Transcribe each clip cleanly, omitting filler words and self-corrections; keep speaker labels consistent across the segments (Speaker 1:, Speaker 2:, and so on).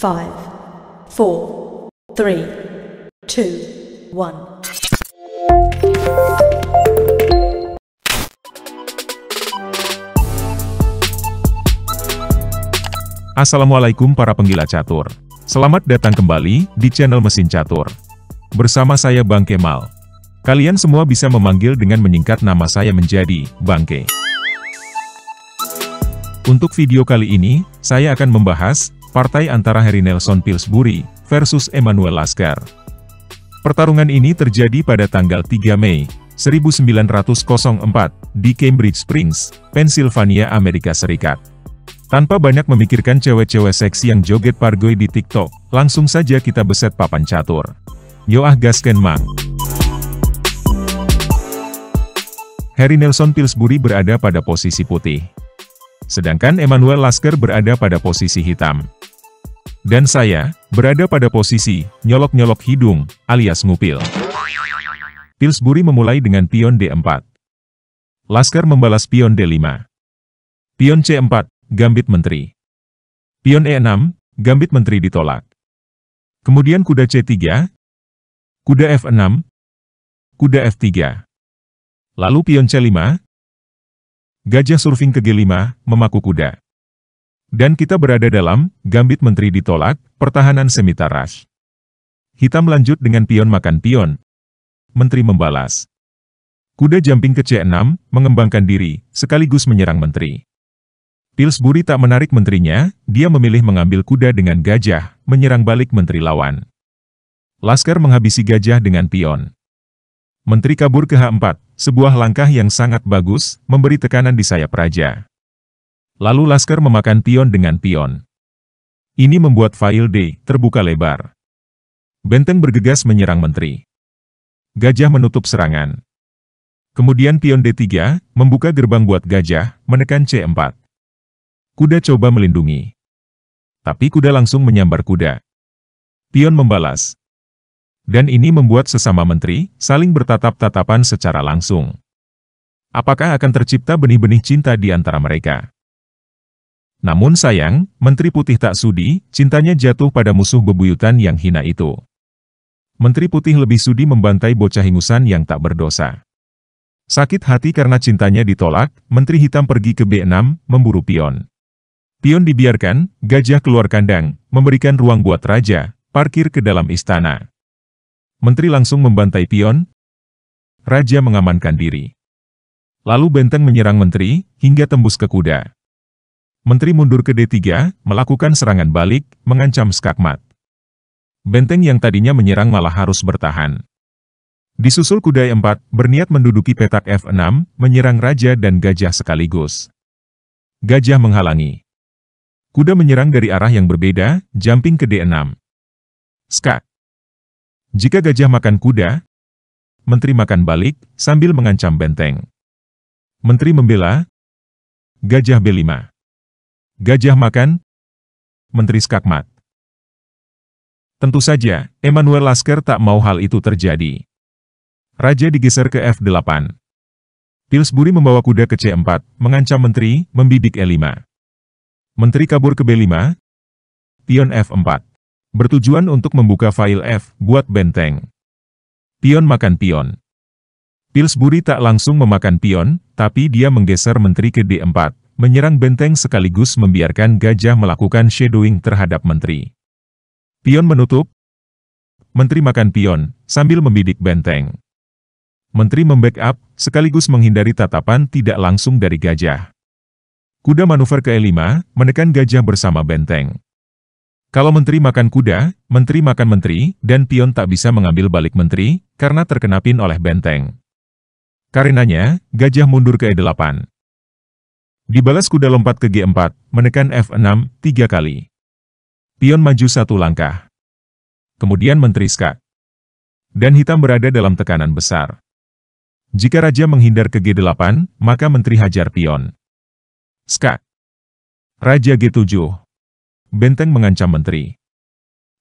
Speaker 1: 5, 4, 3, 2, 1.
Speaker 2: Assalamualaikum para penggila catur. Selamat datang kembali di channel Mesin Catur. Bersama saya Bang Kemal. Kalian semua bisa memanggil dengan menyingkat nama saya menjadi Bangke. Untuk video kali ini, saya akan membahas partai antara Harry Nelson Pillsbury versus Emanuel Lasker. Pertarungan ini terjadi pada tanggal 3 Mei 1904 di Cambridge Springs, Pennsylvania, Amerika Serikat. Tanpa banyak memikirkan cewek-cewek seksi yang joget pargoy di TikTok, langsung saja kita beset papan catur. Yoah gasken mang. Harry Nelson Pillsbury berada pada posisi putih. Sedangkan Emanuel Lasker berada pada posisi hitam. Dan saya, berada pada posisi nyolok-nyolok hidung, alias ngupil. Pillsbury memulai dengan pion D4. Lasker membalas pion D5. Pion C4. Gambit menteri. Pion E6, gambit menteri ditolak. Kemudian kuda C3, kuda F6, kuda F3. Lalu pion C5, gajah surfing ke G5, memaku kuda. Dan kita berada dalam gambit menteri ditolak, pertahanan semitaras. Hitam lanjut dengan pion makan pion. Menteri membalas. Kuda jumping ke C6, mengembangkan diri, sekaligus menyerang menteri. Pillsbury tak menarik menterinya, dia memilih mengambil kuda dengan gajah, menyerang balik menteri lawan. Lasker menghabisi gajah dengan pion. Menteri kabur ke H4, sebuah langkah yang sangat bagus, memberi tekanan di sayap raja. Lalu Lasker memakan pion dengan pion. Ini membuat file D terbuka lebar. Benteng bergegas menyerang menteri. Gajah menutup serangan. Kemudian pion D3, membuka gerbang buat gajah, menekan C4. Kuda coba melindungi. Tapi kuda langsung menyambar kuda. Pion membalas. Dan ini membuat sesama menteri saling bertatap-tatapan secara langsung. Apakah akan tercipta benih-benih cinta di antara mereka? Namun sayang, Menteri Putih tak sudi, cintanya jatuh pada musuh bebuyutan yang hina itu. Menteri Putih lebih sudi membantai bocah ingusan yang tak berdosa. Sakit hati karena cintanya ditolak, Menteri Hitam pergi ke B6, memburu pion. Pion dibiarkan, gajah keluar kandang, memberikan ruang buat raja, parkir ke dalam istana. Menteri langsung membantai pion. Raja mengamankan diri. Lalu benteng menyerang menteri, hingga tembus ke kuda. Menteri mundur ke D3, melakukan serangan balik, mengancam skakmat. Benteng yang tadinya menyerang malah harus bertahan. Disusul kuda E4, berniat menduduki petak F6, menyerang raja dan gajah sekaligus. Gajah menghalangi. Kuda menyerang dari arah yang berbeda, jumping ke D6. Skak. Jika gajah makan kuda, menteri makan balik, sambil mengancam benteng. Menteri membela. Gajah B5. Gajah makan. Menteri skakmat. Tentu saja, Emanuel Lasker tak mau hal itu terjadi. Raja digeser ke F8. Pillsbury membawa kuda ke C4, mengancam menteri, membidik E5. Menteri kabur ke B5, pion F4. Bertujuan untuk membuka file F, buat benteng. Pion makan pion. Pillsbury tak langsung memakan pion, tapi dia menggeser menteri ke D4, menyerang benteng sekaligus membiarkan gajah melakukan shadowing terhadap menteri. Pion menutup. Menteri makan pion, sambil membidik benteng. Menteri membackup, sekaligus menghindari tatapan tidak langsung dari gajah. Kuda manuver ke E5, menekan gajah bersama benteng. Kalau menteri makan kuda, menteri makan menteri, dan pion tak bisa mengambil balik menteri, karena terkena pin oleh benteng. Karenanya, gajah mundur ke E8. Dibalas kuda lompat ke G4, menekan F6, 3 kali. Pion maju 1 langkah. Kemudian menteri skak. Dan hitam berada dalam tekanan besar. Jika raja menghindar ke G8, maka menteri hajar pion. Skak. Raja G7. Benteng mengancam menteri.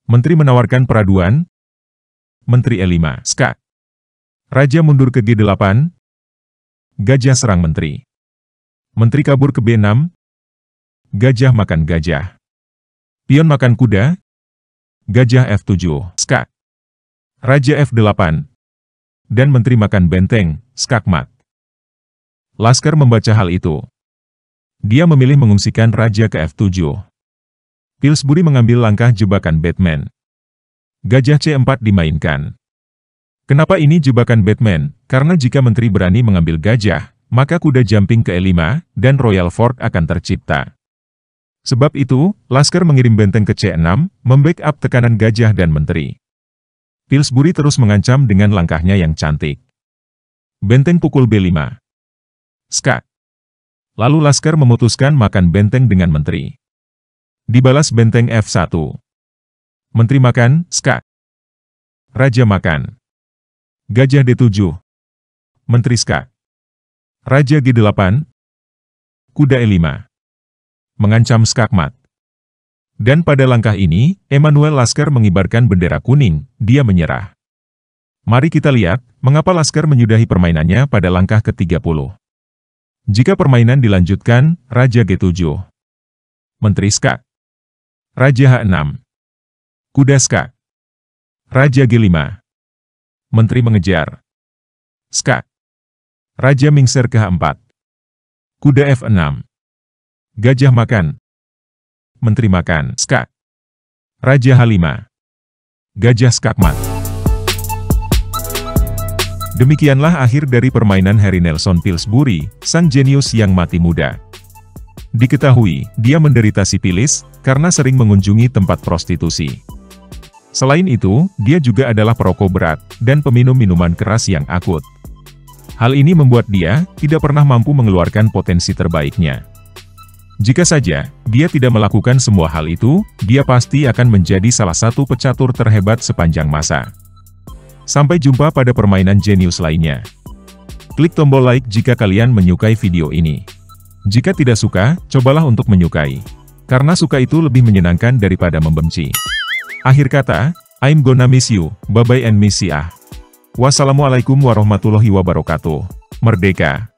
Speaker 2: Menteri menawarkan peraduan. Menteri E5. Skak. Raja mundur ke G8. Gajah serang menteri. Menteri kabur ke B6. Gajah makan gajah. Pion makan kuda, Gajah F7, skak. Raja F8. Dan Menteri makan benteng, skakmat. Laskar membaca hal itu. Dia memilih mengungsikan Raja ke F7. Pillsbury mengambil langkah jebakan Batman. Gajah C4 dimainkan. Kenapa ini jebakan Batman? Karena jika Menteri berani mengambil gajah, maka kuda jumping ke E5, dan Royal Fork akan tercipta. Sebab itu, Laskar mengirim benteng ke C6, membackup tekanan gajah dan Menteri. Pillsbury terus mengancam dengan langkahnya yang cantik. Benteng pukul B5. Skak. Lalu Laskar memutuskan makan benteng dengan Menteri. Dibalas benteng F1. Menteri makan, skak. Raja makan. Gajah D7. Menteri skak. Raja G8. Kuda E5. Mengancam skakmat. Dan pada langkah ini, Emanuel Laskar mengibarkan bendera kuning, dia menyerah. Mari kita lihat, mengapa Laskar menyudahi permainannya pada langkah ke-30. Jika permainan dilanjutkan, Raja G7. Menteri skak. Raja H6. Kuda skak. Raja G5. Menteri mengejar. Skak. Raja mingser ke H4. Kuda F6. Gajah makan. Menteri makan, skak. Raja H5. Gajah skakmat. Demikianlah akhir dari permainan Harry Nelson Pillsbury, sang jenius yang mati muda. Diketahui, dia menderita sipilis, karena sering mengunjungi tempat prostitusi. Selain itu, dia juga adalah perokok berat, dan peminum minuman keras yang akut. Hal ini membuat dia tidak pernah mampu mengeluarkan potensi terbaiknya. Jika saja dia tidak melakukan semua hal itu, dia pasti akan menjadi salah satu pecatur terhebat sepanjang masa. Sampai jumpa pada permainan jenius lainnya. Klik tombol like jika kalian menyukai video ini. Jika tidak suka, cobalah untuk menyukai. Karena suka itu lebih menyenangkan daripada membenci. Akhir kata, I'm gonna miss you, bye-bye and miss ya. Wassalamualaikum warahmatullahi wabarakatuh. Merdeka!